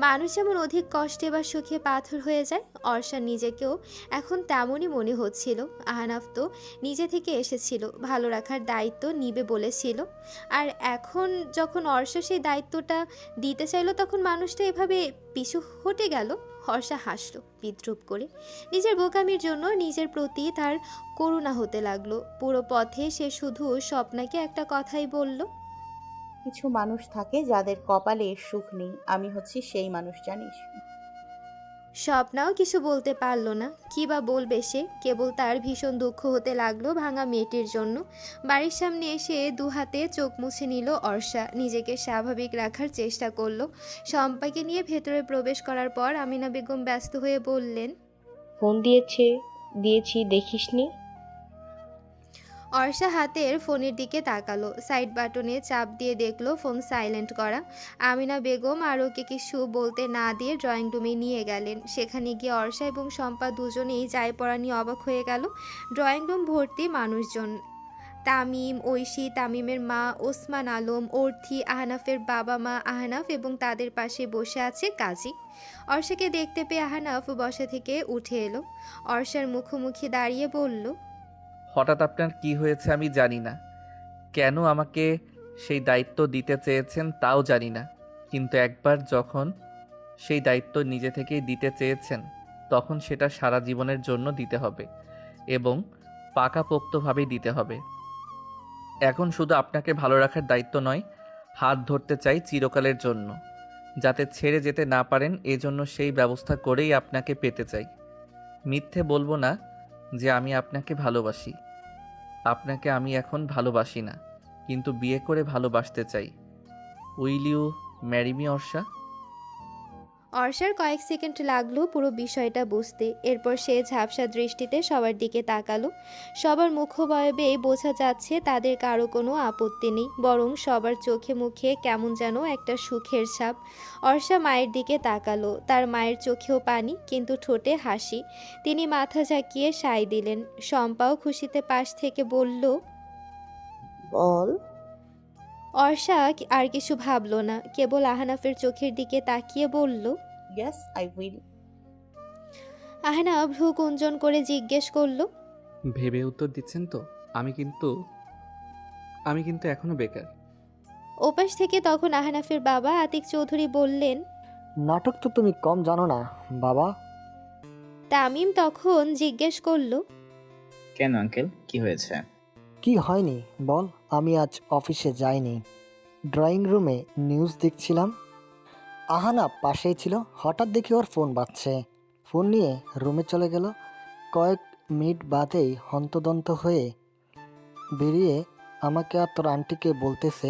মানুষ যেমন অধিক কষ্টে বা সুখে পাথর হয়ে যায়, অর্ষার নিজেকেও এখন তেমনই মনে হচ্ছিল। আহনাফ তো নিজে থেকে এসেছিল, ভালো রাখার দায়িত্ব নিবে বলেছিল। আর এখন যখন অর্ষা সেই দায়িত্বটা দিতে চাইলো, তখন মানুষটা এভাবে পিছু হটে গেল। হর্ষা হাসল বিদ্রুপ করে। নিজের বোকামির জন্য নিজের প্রতি তার করুণা হতে লাগলো। পুরো পথে সে শুধু স্বপ্নাকে একটা কথাই বলল, কিছু মানুষ থাকে যাদের কপালে সুখ নেই, আমি হচ্ছি সেই মানুষ, জানিস? স্বপ্নাও কিছু বলতে পারল না। কি বা বলবে সে? কেবল তার ভীষণ দুঃখ হতে লাগলো ভাঙা মেয়েটির জন্য। বাড়ির সামনে এসে দুহাতে চোখ মুছে নিল অর্ষা। নিজেকে স্বাভাবিক রাখার চেষ্টা করলো। শম্পাকে নিয়ে ভেতরে প্রবেশ করার পর আমিনা বেগম ব্যস্ত হয়ে বললেন, ফোন দিয়েছি দেখিসনি? অর্ষা হাতের ফোনের দিকে তাকালো। সাইড বাটনে চাপ দিয়ে দেখলো ফোন সাইলেন্ট করা। আমিনা বেগম আর ওকে কিছু বলতে না দিয়ে ড্রয়িং রুমে নিয়ে গেলেন। সেখানে গিয়ে অর্ষা এবং শম্পা দুজনেই যায় পড়া নিয়ে অবাক হয়ে গেল। ড্রয়িং রুম ভর্তি মানুষজন। তামিম, ঐশী, তামিমের মা, ওসমান আলম, অর্থী, আহনাফের বাবা মা, আহনাফ এবং তাদের পাশে বসে আছে কাজী। অর্ষাকে দেখতে পেয়ে আহনাফ বসা থেকে উঠে এলো। অর্ষার মুখোমুখি দাঁড়িয়ে বলল, হঠাৎ আপনার কি হয়েছে আমি জানি না। কেন আমাকে সেই দায়িত্ব দিতে চেয়েছেন তাও জানি না। কিন্তু একবার যখন সেই দায়িত্ব নিজে থেকেই দিতে চেয়েছেন, তখন সেটা সারা জীবনের জন্য দিতে হবে এবং পাকাপোক্তভাবেই দিতে হবে। এখন শুধু আপনাকে ভালো রাখার দায়িত্ব নয়, হাত ধরতে চাই চিরকালের জন্য, যাতে ছেড়ে যেতে না পারেন। এজন্য সেই ব্যবস্থা করেই আপনাকে পেতে চাই। মিথ্যে বলবো না যে আমি আপনাকে ভালোবাসি। আপনাকে আমি এখন ভালোবাসি না, কিন্তু বিয়ে করে ভালোবাসতে চাই। Will you marry me, Arsha? অর্ষার কয়েক সেকেন্ড লাগলো পুরো বিষয়টা বুঝতে। এরপর সে ঝাপসা দৃষ্টিতে সবার দিকে তাকালো। সবার মুখবয়বেই বোঝা যাচ্ছে তাদের কারো কোনো আপত্তি নেই, বরং সবার চোখে মুখে কেমন যেন একটা সুখের ছাপ। অর্ষা মায়ের দিকে তাকালো। তার মায়ের চোখেও পানি, কিন্তু ঠোঁটে হাসি। তিনি মাথা ঝাঁকিয়ে সায় দিলেন। শম্পাও খুশিতে পাশ থেকে বলল, বল। অর্ষা আর কিছু ভাবলো না, কেবল আহনাফের চোখের দিকে তাকিয়ে বলল, ইয়েস, আই উইল। আহনাফ ভ্রু কুঞ্চন করে জিজ্ঞেস করল, ভেবে উত্তর দিচ্ছেন তো? আমি কিন্তু আমি কিন্তু এখনো বেকার। ওপাশ থেকে তখন আহনাফের বাবা আতিক চৌধুরী বললেন। নাটক তো তুমি কম জানো না বাবা। তামিম তখন জিজ্ঞেস করল, কেন আঙ্কেল, কি হয়েছে? কি হয়নি বল। আমি আজ অফিসে যাইনি, ড্রয়িং রুমে নিউজ দেখছিলাম। আহানা পাশেই ছিল, হঠাৎ দেখি ওর ফোন বাজছে। ফোন নিয়ে রুমে চলে গেল। কয়েক মিনিট বাদেই হন্তদন্ত হয়ে বেরিয়ে আমাকে আর তোর আন্টিকে বলতেছে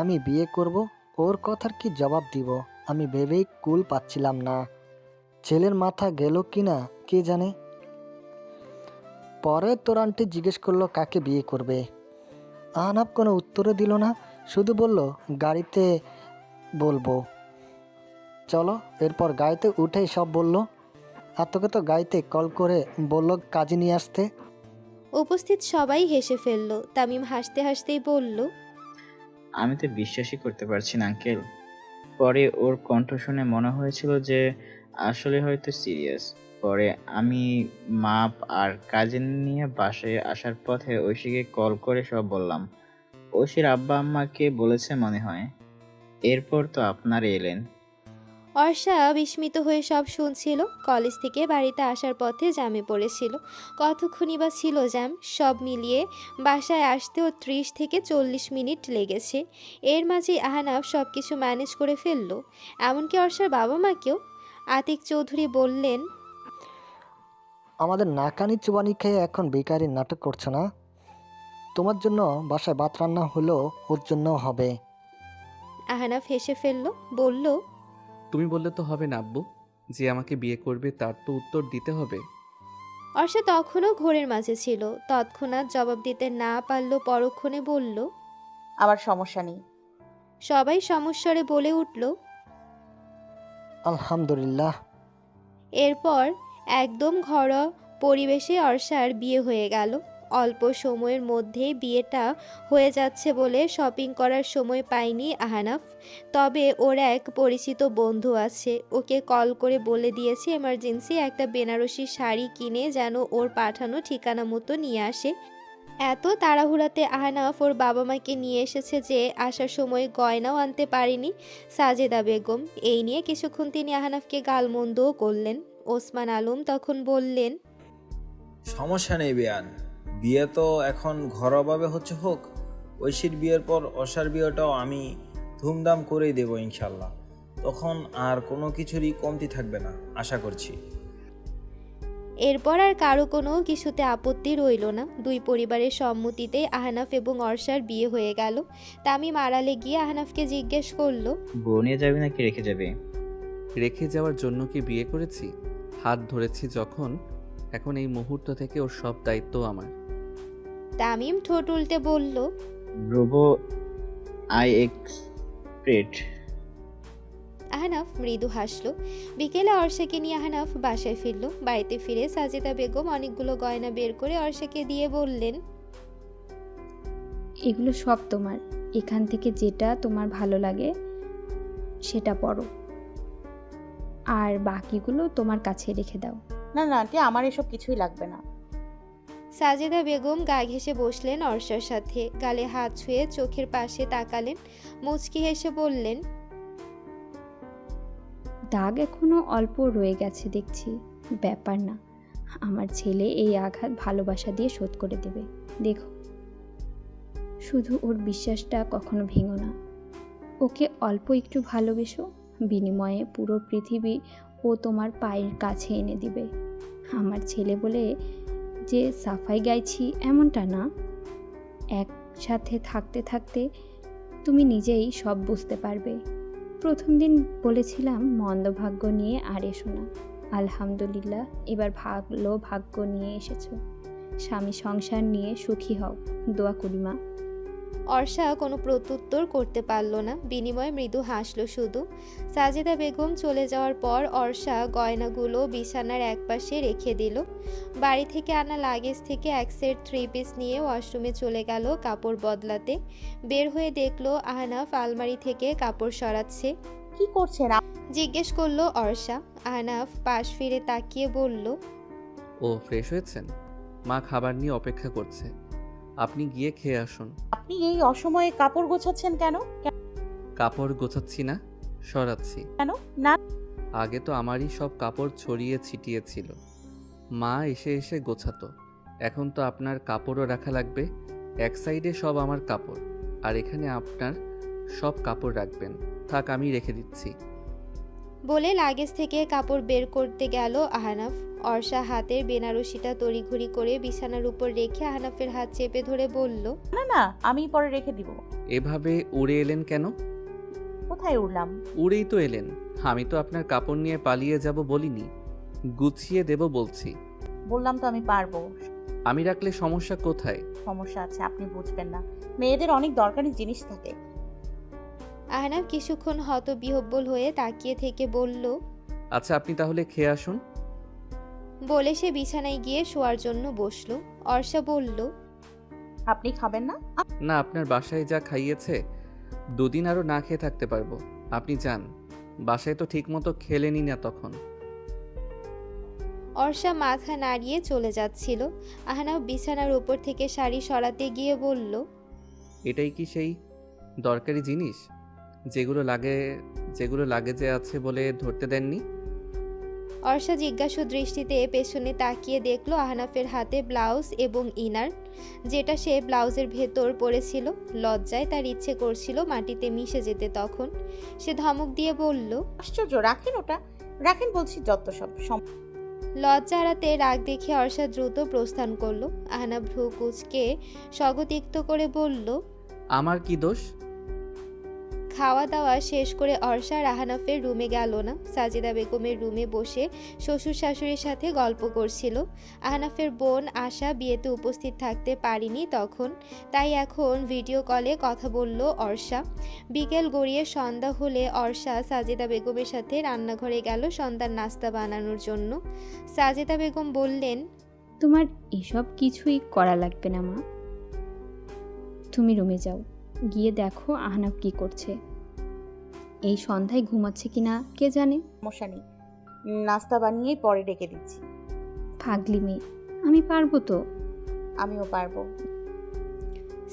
আমি বিয়ে করব। ওর কথার কি জবাব দিব আমি ভেবেই কুল পাচ্ছিলাম না। ছেলের মাথা গেল কি না কে জানে। পরে তোর আন্টি জিজ্ঞেস করলো কাকে বিয়ে করবে। আহনাফ কোনো উত্তরও দিল না, শুধু বলল গাড়িতে বলবো। চলো। এরপর গাড়িতে উঠেই সব বলল। আর তোকে তো গাড়িতে কল করে বলল কাজে নিয়ে আসতে। উপস্থিত সবাই হেসে ফেলল। তামিম হাসতে হাসতেই বলল, আমি তো বিশ্বাসই করতে পারছি না আঙ্কেল। পরে ওর কণ্ঠ শুনে মনে হয়েছিল যে আসলে হয়তো সিরিয়াস। পরে আমি মাপ আর কাজিন নিয়ে বাসায় আসার পথে ঐশীকে কল করে সব বললাম। ঐশীর আব্বা আম্মাকে বলেছে মনে হয়। এরপর তো আপনারা এলেন। অর্ষা বিস্মিত হয়ে সব শুনছিল। কলেজ থেকে বাড়িতে আসার পথে জ্যামে পড়েছিল। কতক্ষণই বা ছিল জ্যাম। সব মিলিয়ে বাসায় আসতেও 30 থেকে 40 মিনিট লেগেছে। এর মাঝেই আহনাফ সব কিছু ম্যানেজ করে ফেলল, এমনকি অর্ষার বাবা মাকেও। আতিক চৌধুরী বললেন, আমাদের নাকানি চুবানি খেয়ে এখন বেকারি নাটক করছো না? তোমার জন্য বাসায় ভাত রান্না হলো, ওর জন্যও হবে। আহনাফ হেসে ফেলল, বলল, তুমি বললে তো হবে না আব্বু। যে আমাকে বিয়ে করবে তার তো উত্তর দিতে হবে। অর্ষা তখনও ঘোরের মাঝে ছিল। তৎক্ষণাৎ জবাব দিতে না পারল, পরক্ষণে বলল, আমার সমস্যা নেই। সবাই সমস্বরে বলে উঠল। আলহামদুলিল্লাহ। এরপর একদম ঘরোয়া পরিবেশে অর্ষার বিয়ে হয়ে গেল। অল্প সময়ের মধ্যেই বিয়েটা হয়ে যাচ্ছে বলে শপিং করার সময় পায়নি আহনাফ। তবে ওর এক পরিচিত বন্ধু আছে, ওকে কল করে বলে দিয়েছে এমার্জেন্সি একটা বেনারসি শাড়ি কিনে যেন ওর পাঠানো ঠিকানা মতো নিয়ে আসে। এত তাড়াহুড়াতে আহনাফ ওর বাবা মাকে নিয়ে এসেছে যে আসার সময় গয়নাও আনতে পারেনি সাজেদা বেগম। এই নিয়ে কিছুক্ষণ তিনি আহনাফকে গালমন্দও করলেন। ওসমান আলম তখন বললেন, সমস্যা নেই বেয়ান, বিয়ে তো এখন ঘরোয়াভাবে হচ্ছে হোক, ঐশীর বিয়ের পর অসার বিয়েটাও আমি ধুমধাম করেই দেবো ইনশাল্লাহ। তখন আর কোনো কিছুরই কমতি থাকবে না আশা করছি। এরপর আর কারো কোনো কিছুতে আপত্তি রইল না। দুই পরিবারের সম্মতিতে আহনাফ এবং অর্ষার বিয়ে হয়ে গেল। তামিম আড়ালে গিয়ে আহনাফকে জিজ্ঞেস করলো, বউ নিয়ে যাবে নাকি রেখে যাবে? রেখে যাওয়ার জন্য কি বিয়ে করেছি? হাত ধরেছি যখন, এখন এই মুহূর্ত থেকে ওর সব দায়িত্ব আমার। তামিম ঠোঁট উল্টে বলল, ব্রুভো আই এক্সপেক্ট। আহনাফ মৃদু হাসলো। বিকেলে অর্ষাকে নিয়ে আহনাফ বাসায় ফিরল। বাড়িতে ফিরে সাজেদা বেগম অনেকগুলো গয়না বের করে অর্ষাকে দিয়ে বললেন, এগুলো সব তোমার, এখান থেকে যেটা তোমার ভালো লাগে সেটা পরো, আর বাকিগুলো তোমার কাছে রেখে দাও। না না আন্টি, আমার এসব কিছুই লাগবে না। সাজেদা বেগম গা ঘেঁষে বসলেন অর্ষার সাথে, গালে হাত ছুঁয়ে চোখের পাশে তাকালেন, মুচকি হেসে বললেন, দাগ এখনো অল্প রয়ে গেছে দেখছি, ব্যাপার না, আমার ছেলে এই আঘাত ভালোবাসা দিয়ে শোধ করে দেবে, দেখো। শুধু ওর বিশ্বাসটা কখনো ভেঙো না। ওকে অল্প একটু ভালোবেসো, বিনিময়ে পুরো পৃথিবী ও তোমার পায়ের কাছে এনে দিবে। আমার ছেলে বলে যে সাফাই গাইছি এমনটা না, একসাথে থাকতে থাকতে তুমি নিজেই সব বুঝতে পারবে। প্রথম দিন বলেছিলাম মন্দ ভাগ্য নিয়ে আর এসো না, আলহামদুলিল্লাহ এবার ভালো ভাগ্য নিয়ে এসেছো। স্বামী সংসার নিয়ে সুখী হও, দোয়া করি মা। অর্ষা কোনো প্রত্যুত্তর করতে পারল না, বিনিময়ে মৃদু হাসল শুধু। সাজেদা বেগম চলে যাওয়ার পর অর্ষা গয়নাগুলো বিছানার একপাশে রেখে দিল। বাড়ি থেকে আনা লাগেজ থেকে এক সেট 3 পিস নিয়ে ওয়াশরুমে চলে গেল কাপড় বদলাতে। বের হয়ে দেখলো আহনাফ আলমারি থেকে কাপড় সরাচ্ছে। কি করছেন? জিজ্ঞেস করলো অর্ষা। আহনাফ পাশ ফিরে তাকিয়ে বলল, ও ফ্রেশ হয়েছেন? মা খাবার নিয়ে অপেক্ষা করছে, আপনি গিয়ে খেয়ে আসুন। আপনি এই অসময়ে কাপড় গোছাচ্ছেন কেন? কাপড় গোছাচ্ছি না, সরাচ্ছি। কেন? না আগে তো আমারই সব কাপড় ছড়িয়ে ছিটিয়ে ছিল, মা এসে এসে গোছাতো। এখন তো আপনার কাপড়ও রাখা লাগবে। এক সাইডে সব আমার কাপড়, আর এখানে আপনার সব কাপড় রাখবেন। থাক, আমি রেখে দিচ্ছি। বলে লাগেজ থেকে কাপড় বের করতে গেল আহনাফ। অর্ষা হাতের বেনারসিটা তড়িঘড়ি করে বিছানার উপর রেখে আহনাফের হাত চেপে ধরে বলল, না না, আমি পরে রেখে দিব। এভাবে উড়ে এলেন কেন? কোথায় উড়লাম? উড়েই তো এলেন। আমি তো আপনার কাপড় নিয়ে পালিয়ে যাব বলিনি, গুছিয়ে দেব বলছি। বললাম তো আমি পারবো। আমি রাখলে সমস্যা কোথায়? সমস্যা আছে, আপনি বুঝবেন না। মেয়েদের অনেক দরকারি জিনিস থাকে। আহনাফ কিছুক্ষণ হতবিহ্বল হয়ে তাকিয়ে থেকে বলল, আচ্ছা, আপনি তাহলে খেয়ে আসুন। বলে সে বিছানায় গিয়ে শোয়ার জন্য বসলো। অর্ষা বলল, আপনি খাবেন না? না, আপনার বাসায় যা খাইয়েছে 2 দিন আরও না খেয়ে থাকতে পারবো। আপনি যান, বাসায় তো ঠিকমতো খেলেনি না তখন। অর্ষা মাথা নাড়িয়ে চলে যাচ্ছিল। আহনাফ বিছানার উপর থেকে শাড়ি সরাতে গিয়ে বলল, এটাই কি সেই দরকারি জিনিস যেগুলো লাগেজে আছে বলে ধরতে দেননি? অর্ষা জিজ্ঞাসু দৃষ্টিতে পেছনে তাকিয়ে দেখলো আহনাফের হাতে ব্লাউজ এবং ইনার, যেটা সে ব্লাউজের ভেতর পরেছিল। লজ্জায় তার ইচ্ছে করছিল মাটিতে মিশে যেতে। তখন সে ধমক দিয়ে বলল, আশ্চর্য, রাখেন ওটা, রাখেন বলছি। যত সব লজ্জা এড়াতে রাগ দেখে অর্ষা দ্রুত প্রস্থান করলো। আহনাফ ভ্রু কুঁচকে স্বগতিক্ত করে বলল, আমার কি দোষ? খাওয়া দাওয়া শেষ করে অর্ষা আহনাফের রুমে গেল না, সাজেদা বেগমের রুমে বসে শ্বশুর শাশুড়ির সাথে গল্প করছিল। আহনাফের বোন আশা বিয়েতে উপস্থিত থাকতে পারেনি তখন, তাই এখন ভিডিও কলে কথা বলল অর্ষা। বিকেল গড়িয়ে সন্ধ্যা হলে অর্ষা সাজেদা বেগমের সাথে রান্নাঘরে গেল সন্ধ্যার নাস্তা বানানোর জন্য। সাজেদা বেগম বললেন, তোমার এসব কিছুই করা লাগবে না মা। তুমি রুমে যাও, গিয়ে দেখো আহনাফ কি করছে। এই সন্ধ্যায় ঘুমাচ্ছে কিনা কে জানে। সমস্যা নেই, নাস্তা বানিয়েই পরে ডেকে দিচ্ছি। পাগলি মেয়ে, আমি পারবো তো। আমিও পারবো।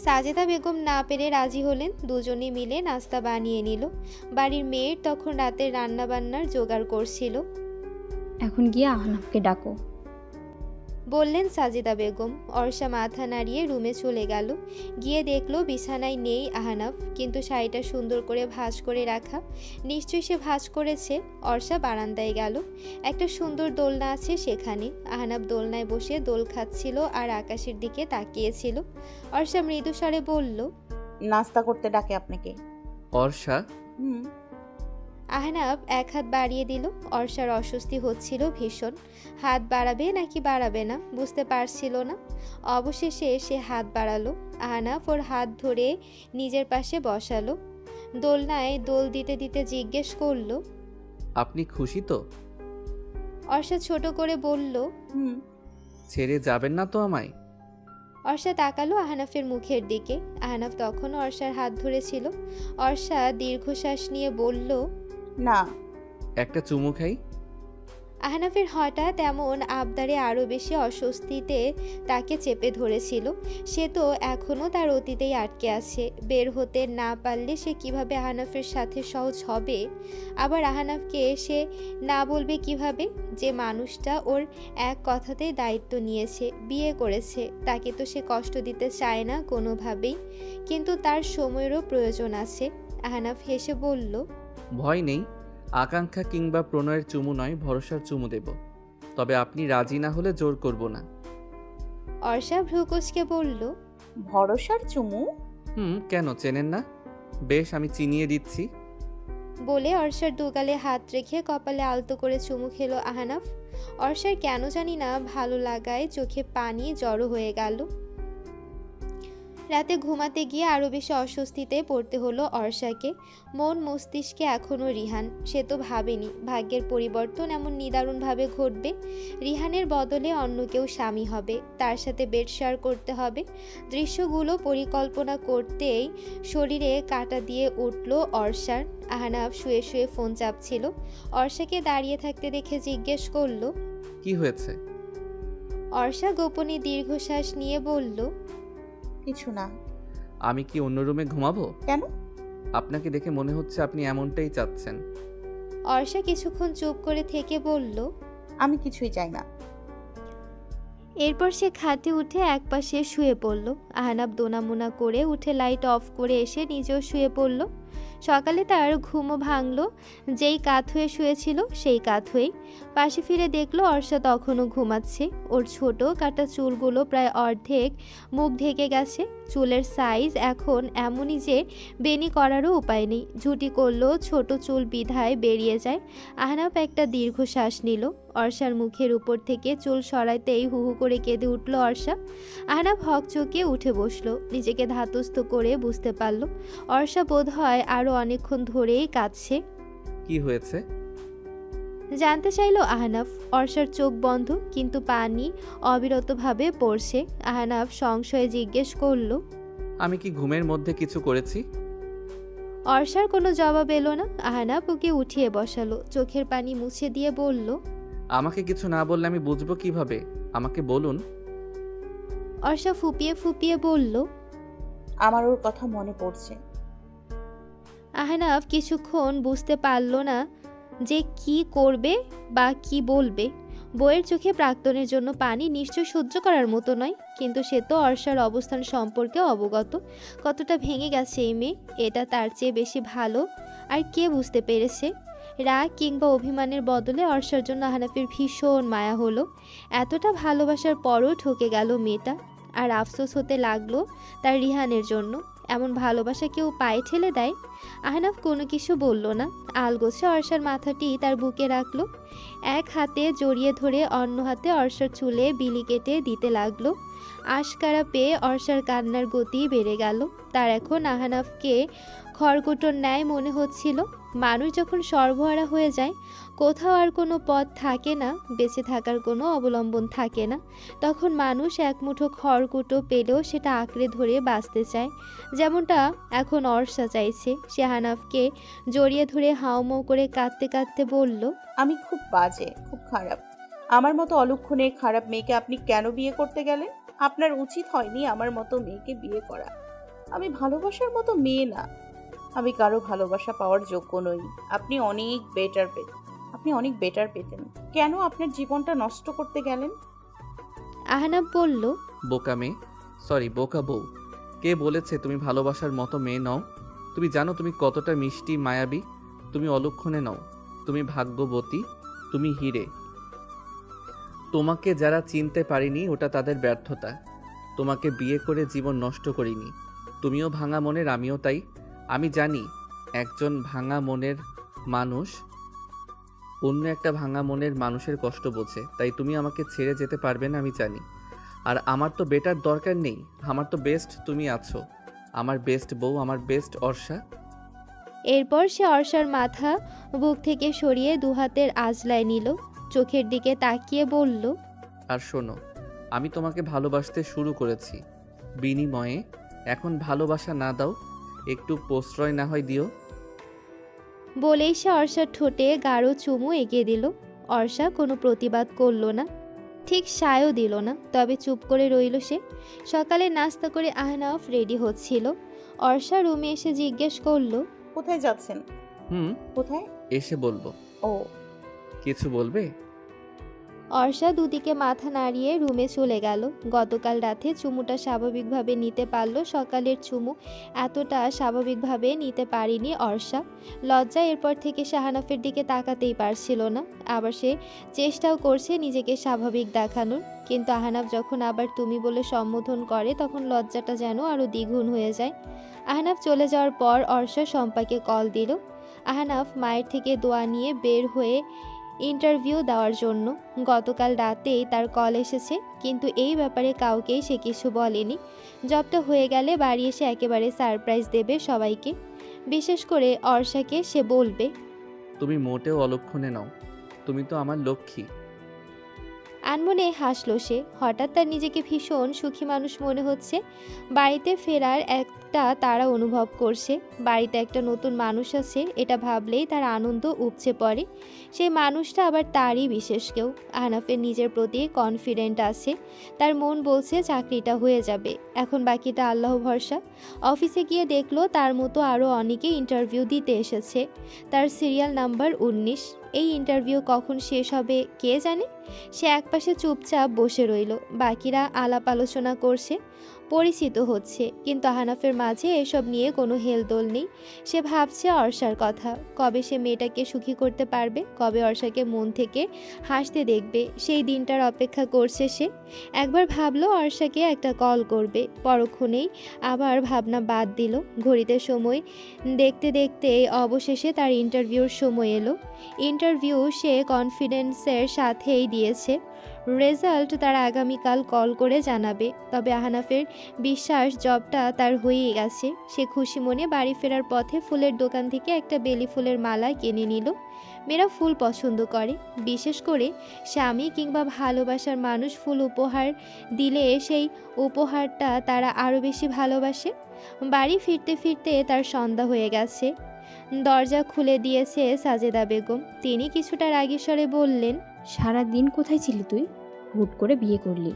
সাজেদা বেগম না পেরে রাজি হলেন। দুজনে মিলে নাস্তা বানিয়ে নিল। বাড়ির মেয়ের তখন রাতের রান্না বান্নার জোগাড় করছিল। এখন গিয়ে আহনাফকে ডাকো। বললেন সাজেদা বেগম। অর্ষা মাথা নাড়িয়ে রুমে চলে গেল। গিয়ে দেখলো বিছানায় নেই আহনাফ, কিন্তু শাড়িটা সুন্দর করে ভাঁজ করে রাখা। নিশ্চয়ই সে ভাঁজ করেছে। অর্ষা বারান্দায় গেল। একটা সুন্দর দোলনা আছে সেখানে। আহনাফ দোলনায় বসে দোল খাচ্ছিল আর আকাশের দিকে তাকিয়েছিল। অর্ষা মৃদু স্বরে বলল, নাস্তা করতে ডাকে আপনাকে। অর্ষা? হুম। আহনাফ এক হাত বাড়িয়ে দিল। অর্ষার অস্বস্তি হচ্ছিল ভীষণ। হাত বাড়াবে নাকি বাড়াবে না বুঝতে পারছিল না। অবশেষে সে হাত বাড়ালো। আহনাফ ওর হাত ধরে নিজের পাশে বসালো। দোলনায় দোল দিতে দিতে জিজ্ঞেস করলো, আপনি খুশি তো? অর্ষা ছোট করে বলল, হুম। ছেড়ে যাবেন না তো আমায়? অর্ষা তাকালো আহনাফের মুখের দিকে। আহনাফ তখনও অর্ষার হাত ধরেছিল। অর্ষা দীর্ঘশ্বাস নিয়ে বলল, না। একটা চুমু খাই? আহনাফের হঠাৎ এমন আবদারে আরও বেশি অস্বস্তিতে তাকে চেপে ধরেছিল। সে তো এখনও তার অতীতেই আটকে আছে। বের হতে না পারলে সে কিভাবে আহনাফের সাথে সহজ হবে? আবার আহনাফকে সে না বলবে কিভাবে? যে মানুষটা ওর এক কথাতেই দায়িত্ব নিয়েছে, বিয়ে করেছে, তাকে তো সে কষ্ট দিতে চায় না কোনোভাবেই। কিন্তু তার সময়েরও প্রয়োজন আছে। আহনাফ হেসে বলল, ভয় নেই, আকাঙ্ক্ষা কিংবা প্রণয়ের চুমু নয়, ভরসার চুমু দেব। তবে আপনি রাজি না হলে জোর করব না। অর্ষা ভ্রুকুচকে বলল, ভরসার চুমু? কেন চেনেন না? বেশ, আমি চিনিয়ে দিচ্ছি। বলে অর্ষার দুগালে হাত রেখে কপালে আলতো করে চুমু খেলো আহনাফ। অর্ষার কেন জানি না ভালো লাগায় চোখে পানি জড়ো হয়ে গেল। রাতে ঘুমাতে গিয়ে আরও বেশি অস্বস্তিতে পড়তে হলো অর্ষাকে। মন মস্তিষ্কে এখনও রিহান। সে তো ভাবেনি ভাগ্যের পরিবর্তন এমন নিদারুণভাবে ঘটবে। রিহানের বদলে অন্য কেউ স্বামী হবে, তার সাথে বেড শেয়ার করতে হবে। দৃশ্যগুলো পরিকল্পনা করতেই শরীরে কাঁটা দিয়ে উঠল অর্ষার। আহনাফ শুয়ে শুয়ে ফোন চাপছিল। অর্ষাকে দাঁড়িয়ে থাকতে দেখে জিজ্ঞেস করলো, কি হয়েছে? অর্ষা গোপনে দীর্ঘশ্বাস নিয়ে বলল, কিছু না। আমি কি অন্য রুমে ঘুমাবো? কেন? আপনাকে দেখে মনে হচ্ছে আপনি এমনটাই চাচ্ছেন। অর্ষা কিছুক্ষণ চুপ করে থেকে বলল, আমি কিছুই চাই না। এরপর সে খাটে উঠে একপাশে শুয়ে পড়ল। আহনাফ দোনামোনা করে উঠে লাইট অফ করে এসে নিজেও শুয়ে পড়ল। সকালে তার ঘুমও ভাঙল। যেই কাত হয়ে শুয়েছিল সেই কাত হয়েই। পাশে ফিরে দেখলো অর্ষা তখনও ঘুমাচ্ছে। ওর ছোট কাটা চুলগুলো প্রায় অর্ধেক মুখ ঢেকে গেছে। চুলের সাইজ এখন এমনই যে বেনি করারও উপায় নেই। ঝুঁটি করলেও ছোট চুল বিধায় বেরিয়ে যায়। আহনাফ একটা দীর্ঘশ্বাস নিল। অর্ষার মুখের উপর থেকে চুল সরাইতেই হু হু করে কেঁদে উঠল অর্ষা। আহনাফ হকচকে উঠে বসলো। নিজেকে ধাতস্থ করে বুঝতে পারল অর্ষা বোধ হয় আরও অনেকক্ষণ ধরেই কাঁদছে। কি হয়েছে? জানতে চাইল আহনাফ। অর্ষার চোখ বন্ধ, কিন্তু পানি অবিরতভাবে পড়ছে। আহনাফ সংশয়ে জিজ্ঞেস করল, আমি কি ঘুমের মধ্যে কিছু করেছি? অর্ষার কোনো জবাব এলো না। আহনাফ ওকে উঠিয়ে বসালো। চোখের পানি মুছে দিয়ে বলল, আমাকে কিছু না বললে আমি বুঝবো কিভাবে? আমাকে বলুন। অর্ষা ফুপিয়ে ফুপিয়ে বলল, আমার ওর কথা মনে পড়ছে। আহনাফ কিছুক্ষণ বুঝতে পারল না যে কি করবে বা কি বলবে। বইয়ের চোখে প্রাক্তনের জন্য পানি নিশ্চয় সহ্য করার মতো নয়, কিন্তু সে তো অর্ষার অবস্থান সম্পর্কে অবগত। কতটা ভেঙে গেছে এই মেয়ে, এটা তার চেয়ে বেশি ভালো আর কে বুঝতে পেরেছে। রাগ কিংবা অভিমানের বদলে অর্ষার জন্য আহনাফের ভীষণ মায়া হলো। এতটা ভালোবাসার পরও ঠকে গেল মেয়েটা। আর আফসোস হতে লাগলো তার রিহানের জন্য। এমন ভালোবাসা কেউ পায়ে ঠেলে দেয়? আহনাফ কোনো কিছু বলল না। আলগোছে অর্ষার মাথাটি তার বুকে রাখলো। এক হাতে জড়িয়ে ধরে অন্য হাতে অর্ষার চুলে বিলি কেটে দিতে লাগলো। আশকারা পেয়ে অর্ষার কান্নার গতি বেড়ে গেল। তার এখন আহনাফকে খড়কুটোর ন্যায় মনে হচ্ছিল। মানুষ যখন সর্বহারা হয়ে যায়, কোথাও আর কোনো পথ থাকে না, বেঁচে থাকার কোনো অবলম্বন থাকে না, তখন মানুষ এক মুঠো খড়কুটো পেলেও সেটা আঁকড়ে ধরে বাঁচতে চায়। যেমনটা এখন অর্ষা চাইছে। সে আহনাফকে জড়িয়ে ধরে হাউমাউ করে কাঁদতে কাঁদতে বলল, আমি খুব বাজে, খুব খারাপ। আমার মতো অলক্ষণে খারাপ মেয়েকে আপনি কেন বিয়ে করতে গেলেন? আপনার উচিত হয়নি আমার মতো মেয়েকে বিয়ে করা। আমি ভালোবাসার মতো মেয়ে না। আমি কারো ভালোবাসা পাওয়ার যোগ্য নই। আপনি অনেক বেটার পেতেন। কেন আপনার জীবনটা নষ্ট করতে গেলেন? আহনাফ বলল, বোকা মেয়ে, সরি বোকা বউ। কে বলেছে তুমি ভালোবাসার মতো মেয়ে নও? তুমি জানো তুমি কতটা মিষ্টি মায়াবী? তুমি অলক্ষণে নও, তুমি ভাগ্যবতী, তুমি হিরে। তোমাকে যারা চিনতে পারিনি ওটা তাদের ব্যর্থতা। তোমাকে বিয়ে করে জীবন নষ্ট করিনি। তুমিও ভাঙা মনের, আমিও তাই। আমি জানি একজন ভাঙা মনের মানুষ অন্য একটা ভাঙা মনের মানুষের কষ্ট বোঝে, তাই তুমি আমাকে ছেড়ে যেতে পারবে না আমি জানি। আর আমার তো বেটার দরকার নেই, আমার তো বেস্ট তুমি আছো। আমার বেস্ট বউ, আমার বেস্ট অর্ষা। এরপর সে অর্ষার মাথা বুক থেকে সরিয়ে দুহাতের আঁচলায় নিল, চোখের দিকে তাকিয়ে বলল, আর শোনো, আমি তোমাকে ভালোবাসতে শুরু করেছি। বিনিময়ে এখন ভালোবাসা না দাও, একটু প্রশ্রয় না হয় দিও। বলেই সে অর্ষার ঠোঁটে গাঢ় চুমু এগিয়ে দিল। অর্ষা কোনো প্রতিবাদ করল না, ঠিক সায়ও দিল না, তবে চুপ করে রইল সে। সকালে নাস্তা করে আহনাফ রেডি হচ্ছিল। অর্ষা রুমে এসে জিজ্ঞেস করলো, কোথায় যাচ্ছেন? হুম, কোথায়? এসে বলবো। ও, কিছু বলবে? অর্ষা দুদিকে মাথা নাড়িয়ে রুমে চলে গেল। গতকাল রাতে চুমুটা স্বাভাবিকভাবে নিতে পারল, সকালের চুমু এতটা স্বাভাবিকভাবে নিতে পারেনি অর্ষা। লজ্জায় এরপর থেকে আহনাফের দিকে তাকাতেই পারছিল না। আবার সে চেষ্টাও করছে নিজেকে স্বাভাবিক দেখানোর, কিন্তু আহনাফ যখন আবার তুমি বলে সম্বোধন করে তখন লজ্জাটা যেন আরও দ্বিগুণ হয়ে যায়। আহনাফ চলে যাওয়ার পর অর্ষা শম্পাকে কল দিল। আহনাফ মায়ের থেকে দোয়া নিয়ে বের হয়ে ইন্টারভিউ দেওয়ার জন্য। গতকাল রাতেই তার কল এসেছে, কিন্তু এই ব্যাপারে কাউকেই সে কিছু বলেনি। জবটা হয়ে গেলে বাড়ি এসে একেবারে সারপ্রাইজ দেবে সবাইকে, বিশেষ করে অর্ষাকে। সে বলবে, তুমি মোটেও অলক্ষণে নাও, তুমি তো আমার লক্ষ্মী। আনমনে হাসল সে। হঠাৎ তার নিজেকে ভীষণ সুখী মানুষ মনে হচ্ছে। বাড়িতে ফেরার একটা তাড়া অনুভব করছে। বাড়িতে একটা নতুন মানুষ আছে, এটা ভাবলেই তার আনন্দ উপচে পড়ে। সেই মানুষটা আবার তারই বিশেষ কেউ। আহনাফের নিজের প্রতি কনফিডেন্ট আছে। তার মন বলছে চাকরিটা হয়ে যাবে, এখন বাকিটা আল্লাহ ভরসা। অফিসে গিয়ে দেখলো তার মতো আরও অনেকে ইন্টারভিউ দিতে এসেছে। তার সিরিয়াল নাম্বার 19। এই ইন্টারভিউ কখন শেষ হবে কে জানে। সে একপাশে চুপচাপ বসে রইল। বাকিরা আলাপ আলোচনা করছে, পরিচিত হচ্ছে, কিন্তু আহনাফের মাঝে এসব নিয়ে কোনো হেলদোল নেই। সে ভাবছে অর্ষার কথা। কবে সে মেয়েটাকে সুখী করতে পারবে, কবে অর্ষাকে মন থেকে হাসতে দেখবে, সেই দিনটার অপেক্ষা করছে সে। একবার ভাবলো অর্ষাকে একটা কল করবে, পরক্ষণেই আবার ভাবনা বাদ দিল। ঘড়িতে সময় দেখতে দেখতে অবশেষে তার ইন্টারভিউর সময় এলো। ইন্টারভিউ সে কনফিডেন্সের সাথেই দিয়েছে। রেজাল্ট তার আগামীকাল কল করে জানাবে। তবে আহনাফের বিশ্বাস জবটা তার হয়েই গেছে। সে খুশি মনে বাড়ি ফেরার পথে ফুলের দোকান থেকে একটা বেলি ফুলের মালা কিনে নিল। মেয়েরা ফুল পছন্দ করে, বিশেষ করে স্বামী কিংবা ভালোবাসার মানুষ ফুল উপহার দিলে সেই উপহারটা তারা আরও বেশি ভালোবাসে। বাড়ি ফিরতে ফিরতে তার সন্ধ্যা হয়ে গেছে। দরজা খুলে দিয়েছে সাজেদা বেগম। তিনি কিছুটা রাগী স্বরে বললেন, সারা দিন কোথায় ছিলি তুই? হুট করে বিয়ে করলি,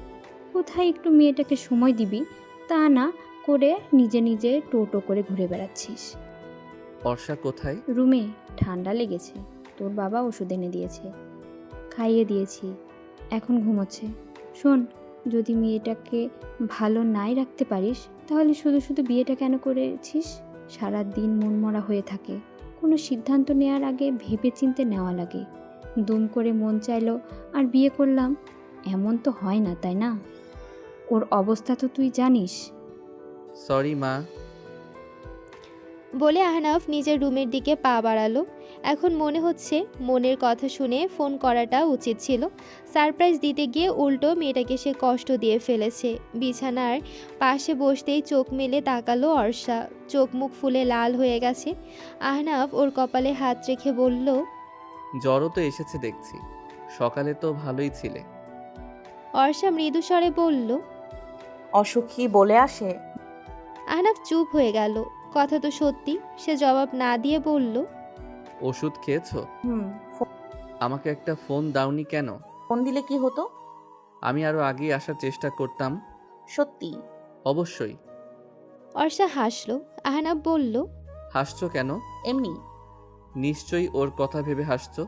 কোথায় একটু মেয়েটাকে সময় দিবি তা না করে নিজে নিজে টোটো করে ঘুরে বেড়াচ্ছিস। অর্ষা কোথায়? রুমে, ঠান্ডা লেগেছে, তোর বাবা ওষুধ এনে দিয়েছে, খাইয়ে দিয়েছি, এখন ঘুমোচ্ছে। শোন, যদি মেয়েটাকে ভালো নাই রাখতে পারিস তাহলে শুধু শুধু বিয়েটা কেন করেছিস? সারা দিন মনমরা হয়ে থাকে। কোনো সিদ্ধান্ত নেওয়ার আগে ভেবে চিন্তে নেওয়া লাগে। দুম করে মন চাইলো আর বিয়ে করলাম, এমন তো হয় না, তাই না? ওর অবস্থা তো তুই জানিস। সরি মা। বলে আহনাফ নিজের রুমের দিকে পা বাড়ালো। এখন মনে হচ্ছে মনের কথা শুনে ফোন করাটা উচিত ছিল। সারপ্রাইজ দিতে গিয়ে উল্টো মেয়েটাকে সে কষ্ট দিয়ে ফেলেছে। বিছানার পাশে বসতেই চোখ মেলে তাকালো অর্ষা। চোখ মুখ ফুলে লাল হয়ে গেছে। আহনাফ ওর কপালে হাত রেখে বলল, জ্বরও তো এসেছে দেখছি। সকালে তো ভালোই ছিলে। অর্ষা মৃদু স্বরে বলল। অসুখী বলে আসে। আহনাফ চুপ হয়ে গেল। কথা তো সত্যি। সে জবাব না দিয়ে বলল, ওষুধ খেয়েছো? হুম। আমাকে একটা ফোন দাওনি কেন? ফোন দিলে কি হতো? আমি আরো আগেই আসার চেষ্টা করতাম। সত্যি? অবশ্যই। অর্ষা হাসল। আহনাফ বলল, হাসছো কেন? এমনি। নিশ্চয়ই ওর কথা ভেবে হাসছো।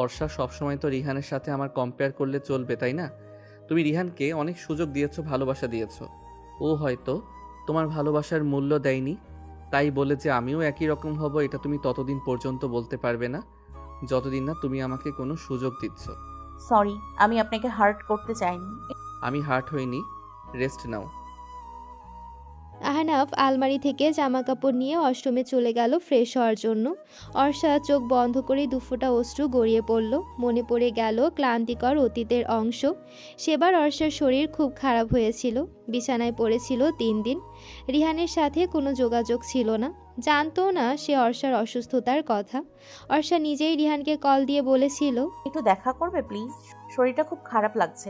অর্ষা, সবসময় তো রিহানের সাথে আমার কম্পেয়ার করলে চলবে, তাই না? তুমি রিহানকে অনেক সুযোগ দিয়েছো, ভালোবাসা দিয়েছো। ও হয়তো তোমার ভালোবাসার মূল্য দেয়নি, তাই বলে যে আমিও একই রকম হব এটা তুমি ততদিন পর্যন্ত বলতে পারবে না যতদিন না তুমি আমাকে কোনো সুযোগ দিচ্ছ। সরি, আমি আপনাকে হার্ট করতে চাইনি। আমি হার্ট হইনি, রেস্ট নাও। আহনাফ আলমারি থেকে জামা কাপড় নিয়ে ওয়াশরুমে চলে গেল ফ্রেশ হওয়ার জন্য। অর্ষা চোখ বন্ধ করে দুফোঁটা অশ্রু গড়িয়ে পড়ল। মনে পড়ে গেল ক্লান্তিকর অতীতের অংশ। সেবার অর্ষার শরীর খুব খারাপ হয়েছিল। বিছানায় পড়েছিল 3 দিন। রিহানের সাথে কোনো যোগাযোগ ছিল না। জানতো না সে অর্ষার অসুস্থতার কথা। অর্ষা নিজেই রিহানকে কল দিয়ে বলেছিল, একটু দেখা করবে প্লিজ? শরীরটা খুব খারাপ লাগছে।